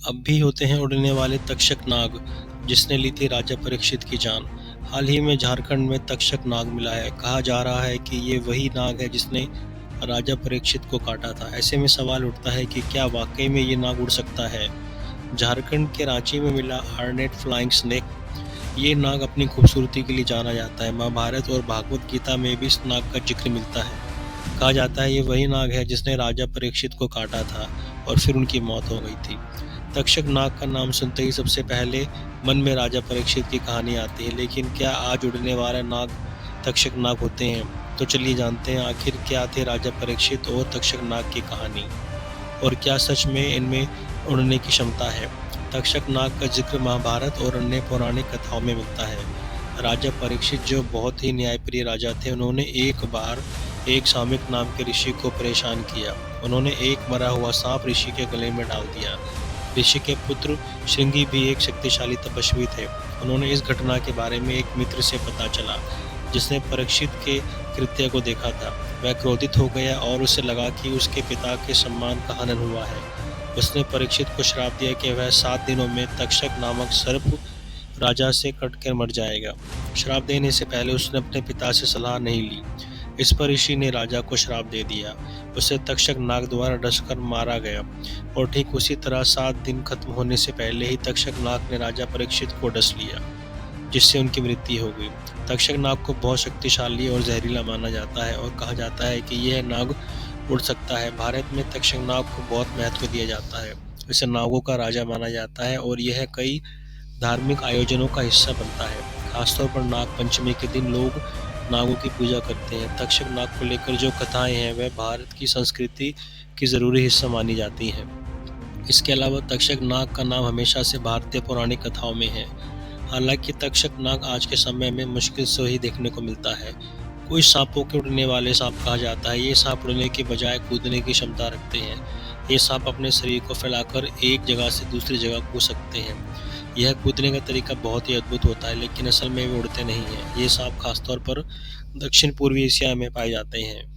अब भी होते हैं उड़ने वाले तक्षक नाग, जिसने ली थी राजा परीक्षित की जान। हाल ही में झारखंड में तक्षक नाग मिला है। कहा जा रहा है कि ये वही नाग है जिसने राजा परीक्षित को काटा था। ऐसे में सवाल उठता है कि क्या वाकई में ये नाग उड़ सकता है? झारखंड के रांची में मिला हार्नेट फ्लाइंग स्नेक। ये नाग अपनी खूबसूरती के लिए जाना जाता है। महाभारत और भागवत गीता में भी इस नाग का जिक्र मिलता है। कहा जाता है ये वही नाग है जिसने राजा परीक्षित को काटा था और फिर उनकी मौत हो गई थी। तक्षक नाग का नाम सुनते ही सबसे पहले मन में राजा परीक्षित की कहानी आती है, लेकिन क्या आज उड़ने वाले नाग तक्षक नाग होते हैं? तो चलिए जानते हैं आखिर क्या थे राजा परीक्षित और तक्षक नाग की कहानी, और क्या सच में इनमें उड़ने की क्षमता है। तक्षक नाग का जिक्र महाभारत और अन्य पौराणिक कथाओं में मिलता है। राजा परीक्षित जो बहुत ही न्यायप्रिय राजा थे, उन्होंने एक बार एक सामयिक नाम के ऋषि को परेशान किया। उन्होंने एक मरा हुआ सांप ऋषि के गले में डाल दिया। ऋषि के पुत्र श्रृंगी भी एक शक्तिशाली तपस्वी थे। उन्होंने इस घटना के बारे में एक मित्र से पता चला, जिसने परीक्षित के कृत्य को देखा था। वह क्रोधित हो गया और उसे लगा कि उसके पिता के सम्मान का हनन हुआ है। उसने परीक्षित को श्राप दिया कि वह 7 दिनों में तक्षक नामक सर्प राजा से कटकर मर जाएगा। श्राप देने से पहले उसने अपने पिता से सलाह नहीं ली। इस पर ऋषि ने राजा को श्राप दे दिया। उसे तक्षक नाग द्वारा डसकर मारा गया और ठीक उसी तरह 7 दिन खत्म होने से पहले ही तक्षक नाग ने राजा परीक्षित को डस लिया, जिससे उनकी मृत्यु हो गई। तक्षक नाग को बहुत शक्तिशाली और जहरीला माना जाता है और कहा जाता है कि यह नाग उड़ सकता है। भारत में तक्षक नाग को बहुत महत्व दिया जाता है। इसे नागों का राजा माना जाता है और यह कई धार्मिक आयोजनों का हिस्सा बनता है। खासतौर पर नाग पंचमी के दिन लोग नागों की पूजा करते हैं। तक्षक नाग को लेकर जो कथाएं हैं वह भारत की संस्कृति की ज़रूरी हिस्सा मानी जाती हैं। इसके अलावा तक्षक नाग का नाम हमेशा से भारतीय पौराणिक कथाओं में है। हालांकि तक्षक नाग आज के समय में मुश्किल से ही देखने को मिलता है। कुछ सांपों के उड़ने वाले सांप कहा जाता है। ये सांप उड़ने के बजाय कूदने की क्षमता रखते हैं। ये सांप अपने शरीर को फैलाकर एक जगह से दूसरी जगह कूद सकते हैं। यह कूदने का तरीका बहुत ही अद्भुत होता है, लेकिन असल में वे उड़ते नहीं हैं। ये सांप खासतौर पर दक्षिण पूर्वी एशिया में पाए जाते हैं।